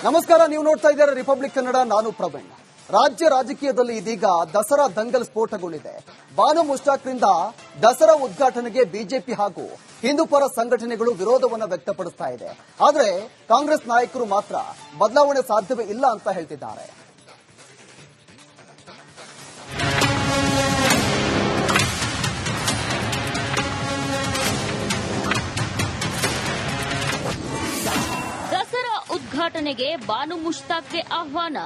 ನಮಸ್ಕಾರ, ನೀವು ನೋಡ್ತಾ ಇದ್ದೀರಾ ರಿಪಬ್ಲಿಕ್ ಕನ್ನಡ. ನಾನು ಪ್ರವೀಣ್. ರಾಜ್ಯ ರಾಜಕೀಯದಲ್ಲಿ ಇದೀಗ ದಸರಾ ದಂಗಲ್ ಸ್ಫೋಟಗೊಂಡಿದೆ. ಬಾನು ಮುಷ್ತಾಕ್ರಿಂದ ದಸರಾ ಉದ್ಘಾಟನೆಗೆ ಬಿಜೆಪಿ ಹಾಗೂ ಹಿಂದೂಪರ ಸಂಘಟನೆಗಳು ವಿರೋಧವನ್ನು ವ್ಯಕ್ತಪಡಿಸ್ತಾ ಇದೆ. ಆದರೆ ಕಾಂಗ್ರೆಸ್ ನಾಯಕರು ಮಾತ್ರ ಬದಲಾವಣೆ ಸಾಧ್ಯವೇ ಇಲ್ಲ ಅಂತ ಹೇಳ್ತಿದ್ದಾರೆ. ಉದ್ಘಾಟನೆಗೆ ಬಾನು ಮುಷ್ತಾಕ್ಗೆ ಆಹ್ವಾನ.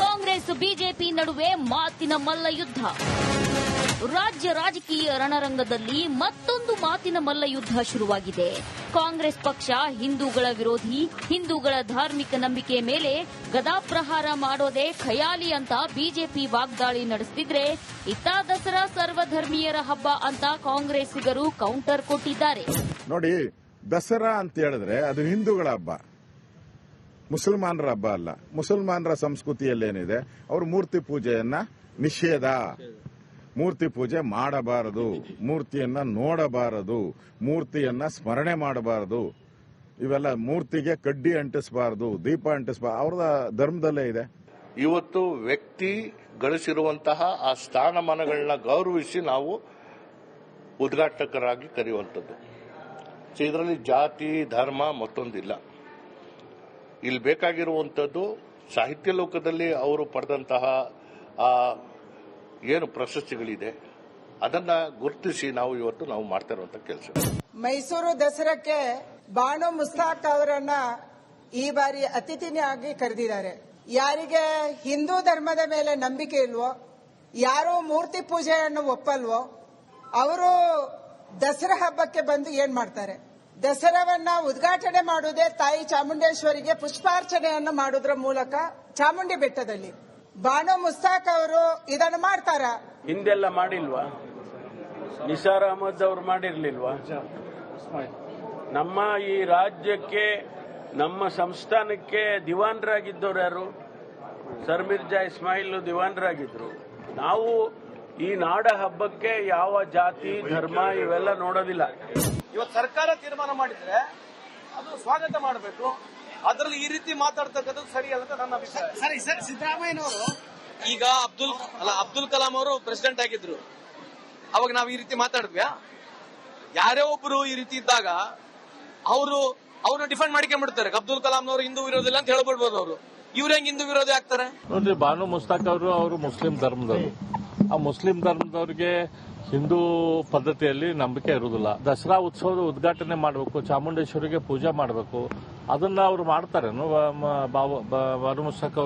ಕಾಂಗ್ರೆಸ್ ಬಿಜೆಪಿ ನಡುವೆ ಮಾತಿನ ಮಲ್ಲಯುದ್ಧ. ರಾಜ್ಯ ರಾಜಕೀಯ ರಣರಂಗದಲ್ಲಿ ಮತ್ತೊಂದು ಮಾತಿನ ಮಲ್ಲಯುದ್ಧ ಶುರುವಾಗಿದೆ. ಕಾಂಗ್ರೆಸ್ ಪಕ್ಷ ಹಿಂದೂಗಳ ವಿರೋಧಿ, ಹಿಂದೂಗಳ ಧಾರ್ಮಿಕ ನಂಬಿಕೆ ಮೇಲೆ ಗದಾಪ್ರಹಾರ ಮಾಡೋದೇ ಖಯಾಲಿ ಅಂತ ಬಿಜೆಪಿ ವಾಗ್ದಾಳಿ ನಡೆಸುತ್ತಿದ್ರೆ, ಇತ್ತ ದಸರಾ ಸರ್ವಧರ್ಮೀಯರ ಹಬ್ಬ ಅಂತ ಕಾಂಗ್ರೆಸ್ಸಿಗರು ಕೌಂಟರ್ ಕೊಟ್ಟಿದ್ದಾರೆ. ನೋಡಿ, ದಸರಾ ಅಂತ ಹೇಳಿದ್ರೆ ಅದು ಹಿಂದೂಗಳ ಹಬ್ಬ, ಮುಸಲ್ಮಾನರ ಹಬ್ಬ ಅಲ್ಲ. ಮುಸಲ್ಮಾನರ ಸಂಸ್ಕೃತಿಯಲ್ಲೇನಿದೆ, ಅವರು ಮೂರ್ತಿ ಪೂಜೆಯನ್ನ ನಿಷೇಧ, ಮೂರ್ತಿ ಪೂಜೆ ಮಾಡಬಾರದು, ಮೂರ್ತಿಯನ್ನ ನೋಡಬಾರದು, ಮೂರ್ತಿಯನ್ನ ಸ್ಮರಣೆ ಮಾಡಬಾರದು, ಇವೆಲ್ಲ ಮೂರ್ತಿಗೆ ಕಡ್ಡಿ ಅಂಟಿಸಬಾರದು, ದೀಪ ಅಂಟಿಸಬಾರದು, ಅವರ ಧರ್ಮದಲ್ಲೇ ಇದೆ. ಇವತ್ತು ವ್ಯಕ್ತಿ ಗಳಿಸಿರುವಂತಹ ಆ ಸ್ಥಾನಮಾನಗಳನ್ನ ಗೌರವಿಸಿ ನಾವು ಉದ್ಘಾಟಕರಾಗಿ ಕರೆಯುವಂಥದ್ದು. ಇದರಲ್ಲಿ ಜಾತಿ ಧರ್ಮ ಮತ್ತೊಂದಿಲ್ಲ. ಇಲ್ಲಿ ಬೇಕಾಗಿರುವಂಥದ್ದು ಸಾಹಿತ್ಯ ಲೋಕದಲ್ಲಿ ಅವರು ಪಡೆದಂತಹ ಏನು ಪ್ರಶಸ್ತಿಗಳಿದೆ ಅದನ್ನ ಗುರುತಿಸಿ ನಾವು ಇವತ್ತು ಮಾಡ್ತಾ ಇರುವಂತಹ ಕೆಲಸ. ಮೈಸೂರು ದಸರಾಕ್ಕೆ ಬಾನು ಮುಸ್ತಾಕ್ ಅವರನ್ನ ಈ ಬಾರಿ ಅತಿಥಿಯಾಗಿ ಕರೆದಿದ್ದಾರೆ. ಯಾರಿಗೆ ಹಿಂದೂ ಧರ್ಮದ ಮೇಲೆ ನಂಬಿಕೆ ಇಲ್ವೋ, ಯಾರು ಮೂರ್ತಿ ಪೂಜೆಯನ್ನು ಒಪ್ಪಲ್ವೋ, ಅವರು ದಸರಾ ಹಬ್ಬಕ್ಕೆ ಬಂದು ಏನ್ ಮಾಡ್ತಾರೆ? ದಸರಾವನ್ನ ಉದ್ಘಾಟನೆ ಮಾಡುವುದೇ ತಾಯಿ ಚಾಮುಂಡೇಶ್ವರಿಗೆ ಪುಷ್ಪಾರ್ಚನೆಯನ್ನು ಮಾಡುವುದರ ಮೂಲಕ ಚಾಮುಂಡಿ ಬೆಟ್ಟದಲ್ಲಿ. ಬಾನು ಮುಸ್ತಾಕ್ ಅವರು ಇದನ್ನು ಮಾಡ್ತಾರ? ಹಿಂದೆಲ್ಲ ಮಾಡಿಲ್ವಾ? ನಿಸಾರ್ ಅಹಮದ್ ಅವರು ಮಾಡಿರ್ಲಿಲ್ವಾ? ನಮ್ಮ ಈ ರಾಜ್ಯಕ್ಕೆ, ನಮ್ಮ ಸಂಸ್ಥಾನಕ್ಕೆ ದಿವಾನರಾಗಿದ್ದವರು ಯಾರು? ಸರ್ ಮಿರ್ಜಾ ಇಸ್ಮಾಯಿಲ್ ದಿವಾನರಾಗಿದ್ರು. ನಾವು ಈ ನಾಡ ಹಬ್ಬಕ್ಕೆ ಯಾವ ಜಾತಿ ಧರ್ಮ ಇವೆಲ್ಲ ನೋಡೋದಿಲ್ಲ. ಇವತ್ತು ಸರ್ಕಾರ ತೀರ್ಮಾನ ಮಾಡಿದ್ರೆ ಅದು ಸ್ವಾಗತ ಮಾಡಬೇಕು. ಅದರಲ್ಲಿ ಈ ರೀತಿ ಮಾತಾಡ್ತಕ್ಕಂಥದ್ದು ಸರಿಯಲ್ಲ ಅಂತ ನನ್ನ ಅಭಿಪ್ರಾಯ. ಸರಿ ಸರ್, ಸಿದ್ದರಾಮಯ್ಯನವರು ಈಗ ಅಬ್ದುಲ್ ಕಲಾಂ ಅವರು ಪ್ರೆಸಿಡೆಂಟ್ ಆಗಿದ್ರು, ಅವಾಗ ನಾವು ಈ ರೀತಿ ಮಾತಾಡಿದ್ವಿ. ಯಾರೇ ಒಬ್ರು ಈ ರೀತಿ ಇದ್ದಾಗ ಅವ್ರನ್ನ ಡಿಫೆಂಡ್ ಮಾಡ್ಕೊಂಡ್ಬಿಡ್ತಾರೆ. ಅಬ್ದುಲ್ ಕಲಾಂನವರು ಹಿಂದೂ ವಿರೋಧಿಲ್ಲ ಅಂತ ಹೇಳ್ಬಿಡ್ಬೋದು. ಅವರು ಇವ್ರು ಹೆಂಗ್ ಹಿಂದೂ ವಿರೋಧಿ ಆಗ್ತಾರೆ? ನೋಡ್ರಿ, ಬಾನು ಮುಸ್ತಾಕ್ ಅವರು ಮುಸ್ಲಿಂ ಧರ್ಮದವರು. ಆ ಮುಸ್ಲಿಂ ಧರ್ಮದವ್ರಿಗೆ ಹಿಂದೂ ಪದ್ಧತಿಯಲ್ಲಿ ನಂಬಿಕೆ ಇರುವುದಿಲ್ಲ. ದಸರಾ ಉತ್ಸವದ ಉದ್ಘಾಟನೆ ಮಾಡಬೇಕು, ಚಾಮುಂಡೇಶ್ವರಿಗೆ ಪೂಜೆ ಮಾಡಬೇಕು, ಅದನ್ನ ಅವ್ರು ಮಾಡ್ತಾರೆ. ಬಾನು ಮುಸ್ತಾಕ್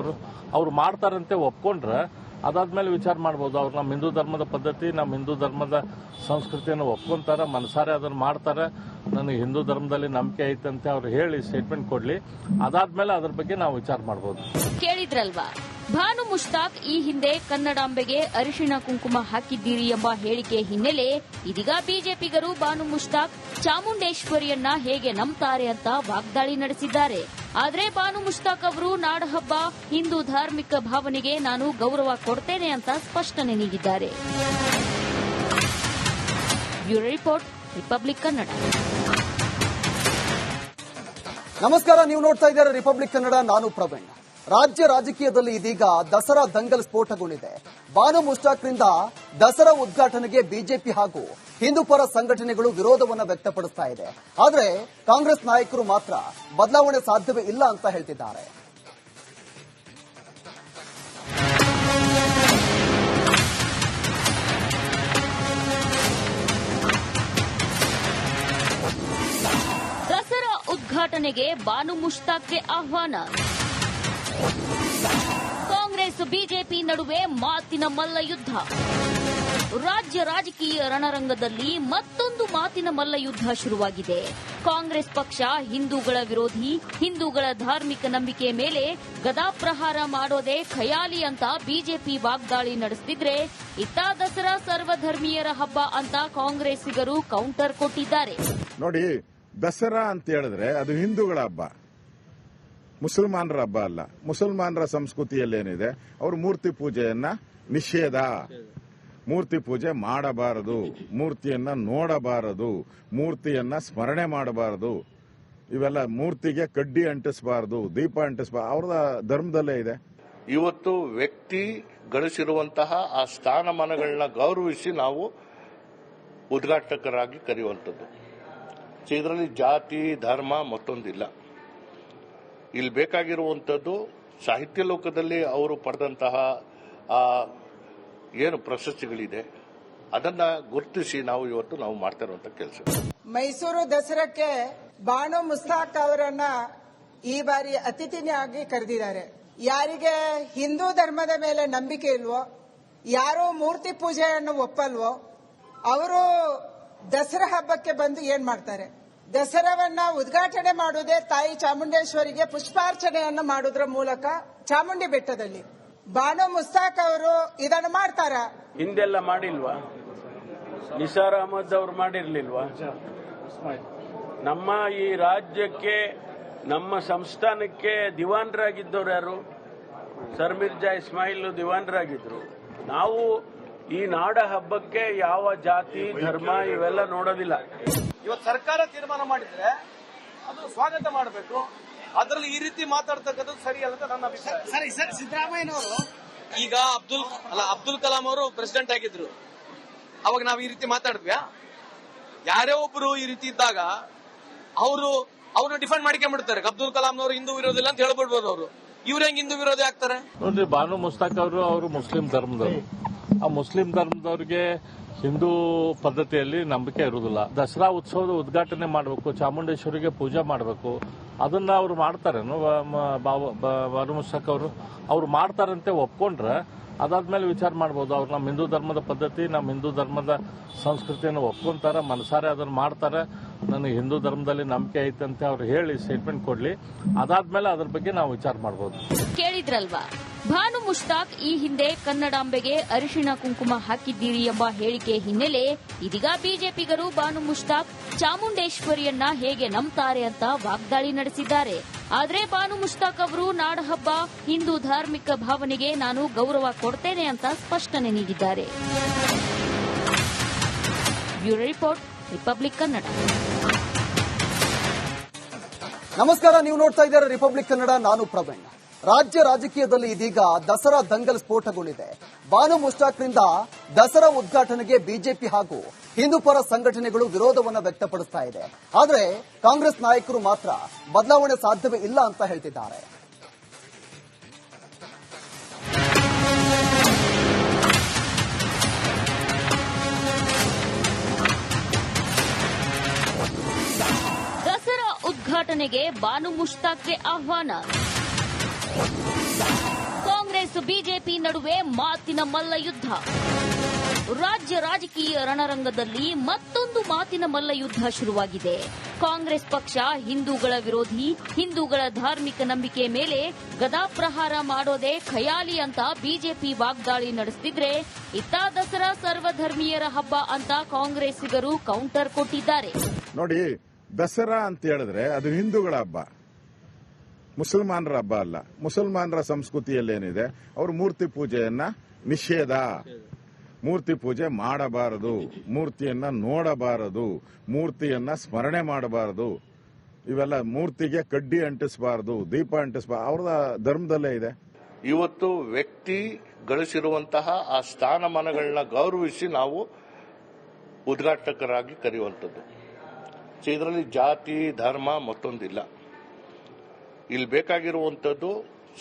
ಅವ್ರು ಮಾಡ್ತಾರಂತೆ ಒಪ್ಕೊಂಡ್ರೆ ಅದಾದ್ಮೇಲೆ ವಿಚಾರ ಮಾಡಬಹುದು. ಅವ್ರು ನಮ್ಮ ಹಿಂದೂ ಧರ್ಮದ ಪದ್ಧತಿ, ನಮ್ಮ ಹಿಂದೂ ಧರ್ಮದ ಸಂಸ್ಕೃತಿಯನ್ನು ಒಪ್ಕೊಂತಾರೆ, ಮನಸಾರೆ ಅದನ್ನ ಮಾಡ್ತಾರೆ, ನನಗೆ ಹಿಂದೂ ಧರ್ಮದಲ್ಲಿ ನಂಬಿಕೆ ಐತಂತೆ ಅವ್ರು ಹೇಳಿ ಸ್ಟೇಟ್ಮೆಂಟ್ ಕೊಡ್ಲಿ, ಅದಾದ್ಮೇಲೆ ಅದ್ರ ಬಗ್ಗೆ ನಾವು ವಿಚಾರ ಮಾಡಬಹುದು. ಕೇಳಿದ್ರಲ್ವಾ, ಬಾನು ಮುಷ್ತಾಕ್ ಈ ಹಿಂದೆ ಕನ್ನಡಾಂಬೆಗೆ ಅರಿಶಿಣ ಕುಂಕುಮ ಹಾಕಿದ್ದೀರಿ ಎಂಬ ಹೇಳಿಕೆ ಹಿನ್ನೆಲೆ ಇದೀಗ ಬಿಜೆಪಿಗರು ಬಾನು ಮುಷ್ತಾಕ್ ಚಾಮುಂಡೇಶ್ವರಿಯನ್ನ ಹೇಗೆ ನಂಬ್ತಾರೆ ಅಂತ ವಾಗ್ದಾಳಿ ನಡೆಸಿದ್ದಾರೆ. ಆದರೆ ಬಾನು ಮುಷ್ತಾಕ್ ಅವರು ನಾಡಹಬ್ಬ, ಹಿಂದೂ ಧಾರ್ಮಿಕ ಭಾವನೆಗೆ ನಾನು ಗೌರವ ಕೊಡ್ತೇನೆ ಅಂತ ಸ್ಪಷ್ಟನೆ ನೀಡಿದ್ದಾರೆ. Bureau report, republic Kannada. ನಮಸ್ಕಾರ, ನೀವು ನೋಡ್ತಾ ಇದ್ದೀರಾ ರಿಪಬ್ಲಿಕ್ ಕನ್ನಡ. ನಾನು ಪ್ರವೀಣ್. ರಾಜ್ಯ ರಾಜಕೀಯದಲ್ಲಿ ಇದೀಗ ದಸರಾ ದಂಗಲ್ ಸ್ಫೋಟಗೊಂಡಿದೆ. ಬಾನು ಮುಷ್ತಾಕ್ರಿಂದ ದಸರಾ ಉದ್ಘಾಟನೆಗೆ ಬಿಜೆಪಿ ಹಾಗೂ ಹಿಂದೂಪರ ಸಂಘಟನೆಗಳು ವಿರೋಧವನ್ನು ವ್ಯಕ್ತಪಡಿಸ್ತಾ ಇದೆ. ಆದರೆ ಕಾಂಗ್ರೆಸ್ ನಾಯಕರು ಮಾತ್ರ ಬದಲಾವಣೆ ಸಾಧ್ಯವೇ ಇಲ್ಲ ಅಂತ ಹೇಳ್ತಿದ್ದಾರೆ. ದಸರಾ ಉದ್ಘಾಟನೆಗೆ ಬಾನು ಮುಷ್ತಾಕ್ಗೆ ಆಹ್ವಾನ. ಕಾಂಗ್ರೆಸ್ ಬಿಜೆಪಿ ನಡುವೆ ಮಾತಿನ ಮಲ್ಲಯುದ್ಧ. ರಾಜ್ಯ ರಾಜಕೀಯ ರಣರಂಗದಲ್ಲಿ ಮತ್ತೊಂದು ಮಾತಿನ ಮಲ್ಲಯುದ್ಧ ಶುರುವಾಗಿದೆ. ಕಾಂಗ್ರೆಸ್ ಪಕ್ಷ ಹಿಂದೂಗಳ ವಿರೋಧಿ, ಹಿಂದೂಗಳ ಧಾರ್ಮಿಕ ನಂಬಿಕೆ ಮೇಲೆ ಗದಾಪ್ರಹಾರ ಮಾಡೋದೇ ಖಯಾಲಿ ಅಂತ ಬಿಜೆಪಿ ವಾಗ್ದಾಳಿ ನಡೆಸುತ್ತಿದ್ರೆ, ಇತ್ತ ದಸರಾ ಸರ್ವಧರ್ಮೀಯರ ಹಬ್ಬ ಅಂತ ಕಾಂಗ್ರೆಸ್ಸಿಗರು ಕೌಂಟರ್ ಕೊಟ್ಟಿದ್ದಾರೆ. ನೋಡಿ, ದಸರಾ ಅಂತ ಹೇಳಿದ್ರೆ ಅದು ಹಿಂದೂಗಳ ಹಬ್ಬ, ಮುಸಲ್ಮಾನರ ಹಬ್ಬ ಅಲ್ಲ. ಮುಸಲ್ಮಾನರ ಸಂಸ್ಕೃತಿಯಲ್ಲೇನಿದೆ, ಅವರು ಮೂರ್ತಿ ಪೂಜೆಯನ್ನ ನಿಷೇಧ, ಮೂರ್ತಿ ಪೂಜೆ ಮಾಡಬಾರದು, ಮೂರ್ತಿಯನ್ನ ನೋಡಬಾರದು, ಮೂರ್ತಿಯನ್ನ ಸ್ಮರಣೆ ಮಾಡಬಾರದು, ಇವೆಲ್ಲ ಮೂರ್ತಿಗೆ ಕಡ್ಡಿ ಅಂಟಿಸಬಾರ್ದು, ದೀಪ ಅಂಟಿಸಬಾರ್ದು, ಅವ್ರದ ಧರ್ಮದಲ್ಲೇ ಇದೆ. ಇವತ್ತು ವ್ಯಕ್ತಿ ಗಳಿಸಿರುವಂತಹ ಆ ಸ್ಥಾನಮಾನಗಳನ್ನ ಗೌರವಿಸಿ ನಾವು ಉದ್ಘಾಟಕರಾಗಿ ಕರೆಯುವಂಥದ್ದು. ಇದರಲ್ಲಿ ಜಾತಿ ಧರ್ಮ ಮತ್ತೊಂದಿಲ್ಲ. ಇಲ್ಲಿ ಬೇಕಾಗಿರುವಂಥದ್ದು ಸಾಹಿತ್ಯ ಲೋಕದಲ್ಲಿ ಅವರು ಪಡೆದಂತಹ ಏನು ಪ್ರಶಸ್ತಿಗಳಿದೆ ಅದನ್ನ ಗುರುತಿಸಿ ನಾವು ಮಾಡ್ತಾ ಇರುವಂತ ಕೆಲಸ. ಮೈಸೂರು ದಸರಾಕ್ಕೆ ಬಾನು ಮುಸ್ತಾಕ್ ಅವರನ್ನ ಈ ಬಾರಿ ಅತಿಥಿಯಾಗಿ ಕರೆದಿದ್ದಾರೆ. ಯಾರಿಗೆ ಹಿಂದೂ ಧರ್ಮದ ಮೇಲೆ ನಂಬಿಕೆ ಇಲ್ವೋ, ಯಾರು ಮೂರ್ತಿ ಪೂಜೆಯನ್ನು ಒಪ್ಪಲ್ವೋ ಅವರು ದಸರಾ ಹಬ್ಬಕ್ಕೆ ಬಂದು ಏನ್ ಮಾಡ್ತಾರೆ? ದಸರಾವನ್ನ ಉದ್ಘಾಟನೆ ಮಾಡುವುದೇ ತಾಯಿ ಚಾಮುಂಡೇಶ್ವರಿಗೆ ಪುಷ್ಪಾರ್ಚನೆಯನ್ನು ಮಾಡುವುದರ ಮೂಲಕ ಚಾಮುಂಡಿ ಬೆಟ್ಟದಲ್ಲಿ. ಬಾನು ಮುಸ್ತಾಕ್ ಅವರು ಇದನ್ನು ಮಾಡ್ತಾರ? ಹಿಂದೆಲ್ಲ ಮಾಡಿಲ್ವಾ? ನಿಸಾರ್ ಅಹಮದ್ ಅವರು ಮಾಡಿರ್ಲಿಲ್ವಾ? ನಮ್ಮ ಈ ರಾಜ್ಯಕ್ಕೆ ನಮ್ಮ ಸಂಸ್ಥಾನಕ್ಕೆ ದಿವಾನರಾಗಿದ್ದವ್ರು ಯಾರು? ಸರ್ ಮಿರ್ಜಾ ಇಸ್ಮಾಯಿಲ್ ದಿವಾನರಾಗಿದ್ರು. ನಾವು ಈ ನಾಡ ಹಬ್ಬಕ್ಕೆ ಯಾವ ಜಾತಿ ಧರ್ಮ ಇವೆಲ್ಲ ನೋಡೋದಿಲ್ಲ. ಇವತ್ತು ಸರ್ಕಾರ ತೀರ್ಮಾನ ಮಾಡಿದ್ರೆ ಅದು ಸ್ವಾಗತ ಮಾಡಬೇಕು. ಅದರಲ್ಲಿ ಈ ರೀತಿ ಮಾತಾಡ್ತಕ್ಕಂಥದ್ದು ಸರಿಯಲ್ಲ ಅಂತ ನನ್ನ ಅಭಿಪ್ರಾಯ. ಸರಿ ಸರ್, ಸಿದ್ದರಾಮಯ್ಯನವರು ಈಗ ಅಬ್ದುಲ್ ಕಲಾಂ ಅವರು ಪ್ರೆಸಿಡೆಂಟ್ ಆಗಿದ್ರು, ಅವಾಗ ನಾವು ಈ ರೀತಿ ಮಾತಾಡಿದ್ವ್ಯಾ? ಯಾರೇ ಒಬ್ರು ಈ ರೀತಿ ಇದ್ದಾಗ ಅವ್ರನ್ನ ಡಿಫೆಂಡ್ ಮಾಡ್ಕೊಂಡ್ಬಿಡ್ತಾರೆ. ಅಬ್ದುಲ್ ಕಲಾಂ ಅವರು ಹಿಂದೂ ವಿರೋಧಿ ಅಂತ ಹೇಳ್ಬಿಡ್ಬೋದು. ಅವರು ಇವ್ರ ಹೆಂಗ್ ಹಿಂದೂ ವಿರೋಧಿ ಆಗ್ತಾರೆ? ನೋಡ್ರಿ, ಬಾನು ಮುಸ್ತಾಕ್ ಅವರು ಮುಸ್ಲಿಂ ಧರ್ಮದವರು. ಆ ಮುಸ್ಲಿಂ ಧರ್ಮದವ್ರಿಗೆ ಹಿಂದೂ ಪದ್ಧತಿಯಲ್ಲಿ ನಂಬಿಕೆ ಇರುವುದಿಲ್ಲ. ದಸರಾ ಉತ್ಸವದ ಉದ್ಘಾಟನೆ ಮಾಡಬೇಕು, ಚಾಮುಂಡೇಶ್ವರಿಗೆ ಪೂಜೆ ಮಾಡಬೇಕು, ಅದನ್ನ ಅವ್ರು ಮಾಡ್ತಾರೇನು? ಬಾನು ಮುಸ್ತಾಕ್ ಅವ್ರು ಮಾಡ್ತಾರಂತೆ ಒಪ್ಕೊಂಡ್ರೆ ಅದಾದ್ಮೇಲೆ ವಿಚಾರ ಮಾಡಬಹುದು. ಅವ್ರು ನಮ್ಮ ಹಿಂದೂ ಧರ್ಮದ ಪದ್ಧತಿ, ನಮ್ಮ ಹಿಂದೂ ಧರ್ಮದ ಸಂಸ್ಕೃತಿಯನ್ನು ಒಪ್ಕೊಂತಾರ, ಮನಸಾರೆ ಅದನ್ನ ಮಾಡ್ತಾರೆ, ನನಗೆ ಹಿಂದೂ ಧರ್ಮದಲ್ಲಿ ನಂಬಿಕೆ ಐತೆ ಅಂತ ಅವ್ರು ಹೇಳಿ ಸ್ಟೇಟ್ಮೆಂಟ್ ಕೊಡ್ಲಿ. ಅದಾದ್ಮೇಲೆ ಅದ್ರ ಬಗ್ಗೆ ನಾವು ವಿಚಾರ ಮಾಡಬಹುದು. ಕೇಳಿದ್ರಲ್ವಾ? ಬಾನು ಮುಷ್ತಾಕ್ ಈ ಹಿಂದೆ ಕನ್ನಡಾಂಬೆಗೆ ಅರಿಶಿಣ ಕುಂಕುಮ ಹಾಕಿದ್ದೀರಿ ಎಂಬ ಹೇಳಿಕೆ ಹಿನ್ನೆಲೆ ಇದೀಗ ಬಿಜೆಪಿಗರು ಬಾನು ಮುಷ್ತಾಕ್ ಚಾಮುಂಡೇಶ್ವರಿಯನ್ನ ಹೇಗೆ ನಂಬ್ತಾರೆ ಅಂತ ವಾಗ್ದಾಳಿ ನಡೆಸಿದ್ದಾರೆ. ಆದ್ರೆ ಬಾನು ಮುಷ್ತಾಕ್ ಅವರು ನಾಡಹಬ್ಬ, ಹಿಂದೂ ಧಾರ್ಮಿಕ ಭಾವನೆಗೆ ನಾನು ಗೌರವ ಕೊಡ್ತೇನೆ ಅಂತ ಸ್ಪಷ್ಟನೆ ನೀಡಿದ್ದಾರೆ. Bureau report, republic Kannada. ನಮಸ್ಕಾರ, ನೀವು ನೋಡ್ತಾ ಇದ್ದಾರೆ ರಿಪಬ್ಲಿಕ್ ಕನ್ನಡ, ನಾನು ಪ್ರವೀಣ್. ರಾಜ್ಯ ರಾಜಕೀಯದಲ್ಲಿ ಇದೀಗ ದಸರಾ ದಂಗಲ್ ಸ್ಫೋಟಗೊಂಡಿದೆ. ಬಾನು ಮುಷ್ತಾಕ್ರಿಂದ ದಸರಾ ಉದ್ಘಾಟನೆಗೆ ಬಿಜೆಪಿ ಹಾಗೂ ಹಿಂದೂ ಪರ ಸಂಘಟನೆಗಳು ವಿರೋಧವನ್ನು ವ್ಯಕ್ತಪಡಿಸ್ತಾ ಇದೆ. ಆದರೆ ಕಾಂಗ್ರೆಸ್ ನಾಯಕರು ಮಾತ್ರ ಬದಲಾವಣೆ ಸಾಧ್ಯವೇ ಇಲ್ಲ ಅಂತ ಹೇಳ್ತಿದ್ದಾರೆ. ದಸರಾ ಉದ್ಘಾಟನೆಗೆ ಬಾನು ಮುಷ್ತಾಕ್ಗೆ ಆಹ್ವಾನ. ಕಾಂಗ್ರೆಸ್ ಬಿಜೆಪಿ ನಡುವೆ ಮಾತಿನ ಮಲ್ಲಯುದ್ಧ. ರಾಜ್ಯ ರಾಜಕೀಯ ರಣರಂಗದಲ್ಲಿ ಮತ್ತೊಂದು ಮಾತಿನ ಮಲ್ಲಯುದ್ಧ ಶುರುವಾಗಿದೆ. ಕಾಂಗ್ರೆಸ್ ಪಕ್ಷ ಹಿಂದೂಗಳ ವಿರೋಧಿ, ಹಿಂದೂಗಳ ಧಾರ್ಮಿಕ ನಂಬಿಕೆ ಮೇಲೆ ಗದಾಪ್ರಹಾರ ಮಾಡೋದೇ ಖಯಾಲಿ ಅಂತ ಬಿಜೆಪಿ ವಾಗ್ದಾಳಿ ನಡೆಸುತ್ತಿದ್ರೆ, ಇತ್ತ ದಸರಾ ಸರ್ವಧರ್ಮೀಯರ ಹಬ್ಬ ಅಂತ ಕಾಂಗ್ರೆಸ್ಸಿಗರು ಕೌಂಟರ್ ಕೊಟ್ಟಿದ್ದಾರೆ. ನೋಡಿ, ದಸರಾ ಅಂತ ಹೇಳಿದ್ರೆ ಅದು ಹಿಂದೂಗಳ ಹಬ್ಬ, ಮುಸಲ್ಮಾನರ ಹಬ್ಬ ಅಲ್ಲ. ಮುಸಲ್ಮಾನರ ಸಂಸ್ಕೃತಿಯಲ್ಲೇನಿದೆ, ಅವರು ಮೂರ್ತಿ ಪೂಜೆಯನ್ನ ನಿಷೇಧ, ಮೂರ್ತಿ ಪೂಜೆ ಮಾಡಬಾರದು, ಮೂರ್ತಿಯನ್ನ ನೋಡಬಾರದು, ಮೂರ್ತಿಯನ್ನ ಸ್ಮರಣೆ ಮಾಡಬಾರದು, ಇವೆಲ್ಲ ಮೂರ್ತಿಗೆ ಕಡ್ಡಿ ಅಂಟಿಸಬಾರದು, ದೀಪ ಅಂಟಿಸಬಾರದು, ಅವ್ರದ ಧರ್ಮದಲ್ಲೇ ಇದೆ. ಇವತ್ತು ವ್ಯಕ್ತಿ ಗಳಿಸಿರುವಂತಹ ಆ ಸ್ಥಾನಮಾನಗಳನ್ನ ಗೌರವಿಸಿ ನಾವು ಉದ್ಘಾಟಕರಾಗಿ ಕರೆಯುವಂಥದ್ದು. ಇದರಲ್ಲಿ ಜಾತಿ ಧರ್ಮ ಮತ್ತೊಂದಿಲ್ಲ. ಇಲ್ಲಿ ಬೇಕಾಗಿರುವಂಥದ್ದು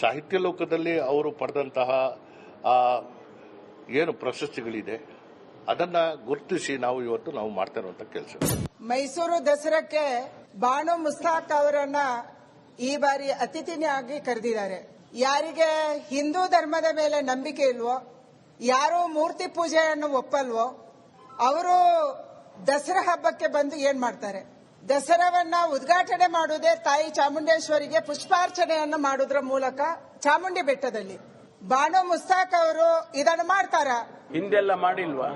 ಸಾಹಿತ್ಯ ಲೋಕದಲ್ಲಿ ಅವರು ಪಡೆದಂತಹ ಏನು ಪ್ರಶಸ್ತಿಗಳಿದೆ ಅದನ್ನ ಗುರುತಿಸಿ ನಾವು ಮಾಡ್ತಾ ಇರುವಂತ ಕೆಲಸ. ಮೈಸೂರು ದಸರಾಕ್ಕೆ ಬಾನು ಮುಸ್ತಾಕ್ ಅವರನ್ನ ಈ ಬಾರಿ ಅತಿಥಿಯಾಗಿ ಕರೆದಿದ್ದಾರೆ. ಯಾರಿಗೆ ಹಿಂದೂ ಧರ್ಮದ ಮೇಲೆ ನಂಬಿಕೆ ಇಲ್ವೋ, ಯಾರು ಮೂರ್ತಿ ಪೂಜೆಯನ್ನು ಒಪ್ಪಲ್ವೋ ಅವರು ದಸರಾ ಹಬ್ಬಕ್ಕೆ ಬಂದು ಏನ್ ಮಾಡ್ತಾರೆ? ದಸರಾವನ್ನ ಉದ್ಘಾಟನೆ ಮಾಡುವುದೇ ತಾಯಿ ಚಾಮುಂಡೇಶ್ವರಿಗೆ ಪುಷ್ಪಾರ್ಚನೆಯನ್ನು ಮಾಡುವುದರ ಮೂಲಕ ಚಾಮುಂಡಿ ಬೆಟ್ಟದಲ್ಲಿ. ಬಾನು ಮುಸ್ತಾಕ್ ಅವರು ಇದನ್ನು ಮಾಡ್ತಾರ? ಹಿಂದೆಲ್ಲ ಮಾಡಿಲ್ವಾ?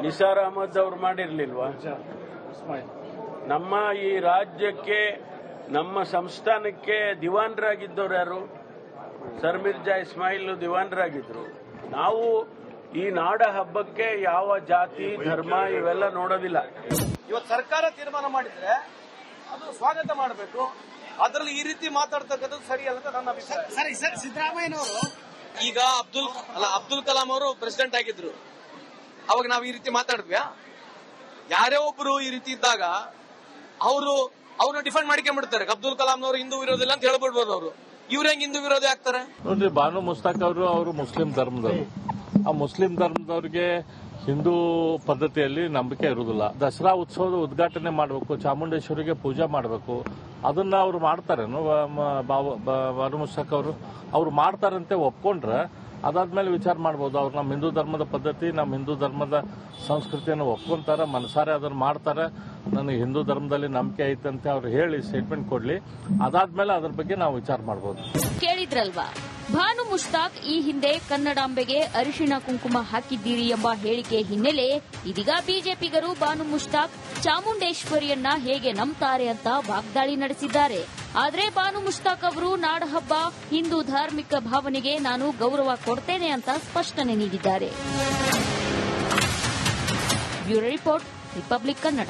ನಿಸಾರ್ ಅಹಮದ್ ಅವರು ಮಾಡಿರ್ಲಿಲ್ವಾ? ನಮ್ಮ ಈ ರಾಜ್ಯಕ್ಕೆ ನಮ್ಮ ಸಂಸ್ಥಾನಕ್ಕೆ ದಿವಾನರಾಗಿದ್ದವ್ರು ಯಾರು? ಸರ್ ಮಿರ್ಜಾ ಇಸ್ಮಾಯಿಲ್ ದಿವಾನರಾಗಿದ್ರು. ನಾವು ಈ ನಾಡ ಹಬ್ಬಕ್ಕೆ ಯಾವ ಜಾತಿ ಧರ್ಮ ಇವೆಲ್ಲ ನೋಡೋದಿಲ್ಲ. ಇವತ್ತು ಸರ್ಕಾರ ತೀರ್ಮಾನ ಮಾಡಿದ್ರೆ ಅದು ಸ್ವಾಗತ ಮಾಡಬೇಕು. ಅದರಲ್ಲಿ ಈ ರೀತಿ ಮಾತಾಡ್ತಕ್ಕಂಥದ್ದು ಸರಿಯಲ್ಲ ಅಂತ ನನ್ನ ಅಭಿಪ್ರಾಯ. ಸರಿ ಸರ್, ಸಿದ್ದರಾಮಯ್ಯನವರು ಈಗ ಅಬ್ದುಲ್ ಕಲಾಂ ಅವರು ಪ್ರೆಸಿಡೆಂಟ್ ಆಗಿದ್ರು, ಅವಾಗ ನಾವು ಈ ರೀತಿ ಮಾತಾಡಿದ್ವ್ಯಾ? ಯಾರೇ ಒಬ್ರು ಈ ರೀತಿ ಇದ್ದಾಗ ಅವ್ರನ್ನ ಡಿಫೆಂಡ್ ಮಾಡ್ಕೊಂಡ್ಬಿಡ್ತಾರೆ. ಅಬ್ದುಲ್ ಕಲಾಂನವರು ಹಿಂದೂ ವಿರೋಧಿಲ್ಲ ಅಂತ ಹೇಳ್ಬಿಡ್ಬೋದು. ಅವರು ಇವ್ರ ಹೆಂಗ್ ಹಿಂದೂ ವಿರೋಧಿ ಆಗ್ತಾರೆ? ನೋಡ್ರಿ, ಬಾನು ಮುಸ್ತಾಕ್ ಅವರು ಮುಸ್ಲಿಂ ಧರ್ಮದವರು. ಆ ಮುಸ್ಲಿಂ ಧರ್ಮದವ್ರಿಗೆ ಹಿಂದೂ ಪದ್ಧತಿಯಲ್ಲಿ ನಂಬಿಕೆ ಇರುವುದಿಲ್ಲ. ದಸರಾ ಉತ್ಸವದ ಉದ್ಘಾಟನೆ ಮಾಡಬೇಕು, ಚಾಮುಂಡೇಶ್ವರಿಗೆ ಪೂಜೆ ಮಾಡಬೇಕು, ಅದನ್ನ ಅವ್ರು ಮಾಡ್ತಾರೇನು? ಬಾನು ಮುಸ್ತಾಕ್ ಅವ್ರು ಮಾಡ್ತಾರಂತೆ ಒಪ್ಕೊಂಡ್ರೆ ಅದಾದ್ಮೇಲೆ ವಿಚಾರ ಮಾಡಬಹುದು. ಅವ್ರು ನಮ್ಮ ಹಿಂದೂ ಧರ್ಮದ ಪದ್ಧತಿ, ನಮ್ಮ ಹಿಂದೂ ಧರ್ಮದ ಸಂಸ್ಕೃತಿಯನ್ನು ಒಪ್ಕೊಂತಾರೆ, ಮನಸಾರೆ ಅದನ್ನ ಮಾಡ್ತಾರೆ, ನನಗೆ ಹಿಂದೂ ಧರ್ಮದಲ್ಲಿ ನಂಬಿಕೆ ಐತೆ ಅಂತ ಅವ್ರು ಹೇಳಿ ಸ್ಟೇಟ್ಮೆಂಟ್ ಕೊಡ್ಲಿ. ಅದಾದ್ಮೇಲೆ ಅದ್ರ ಬಗ್ಗೆ ನಾವು ವಿಚಾರ ಮಾಡಬಹುದು. ಕೇಳಿದ್ರಲ್ವಾ, ಬಾನು ಮುಷ್ತಾಕ್ ಈ ಹಿಂದೆ ಕನ್ನಡಾಂಬೆಗೆ ಅರಿಶಿಣ ಕುಂಕುಮ ಹಾಕಿದ್ದೀರಿ ಎಂಬ ಹೇಳಿಕೆ ಹಿನ್ನೆಲೆ ಇದೀಗ ಬಿಜೆಪಿಗರು ಬಾನು ಮುಷ್ತಾಕ್ ಚಾಮುಂಡೇಶ್ವರಿಯನ್ನ ಹೇಗೆ ನಂಬ್ತಾರೆ ಅಂತ ವಾಗ್ದಾಳಿ ನಡೆಸಿದ್ದಾರೆ. ಆದರೆ ಬಾನು ಮುಷ್ತಾಕ್ ಅವರು ನಾಡಹಬ್ಬ, ಹಿಂದೂ ಧಾರ್ಮಿಕ ಭಾವನೆಗೆ ನಾನು ಗೌರವ ಕೊಡ್ತೇನೆ ಅಂತ ಸ್ಪಷ್ಟನೆ ನೀಡಿದ್ದಾರೆ. Bureau report, republic Kannada.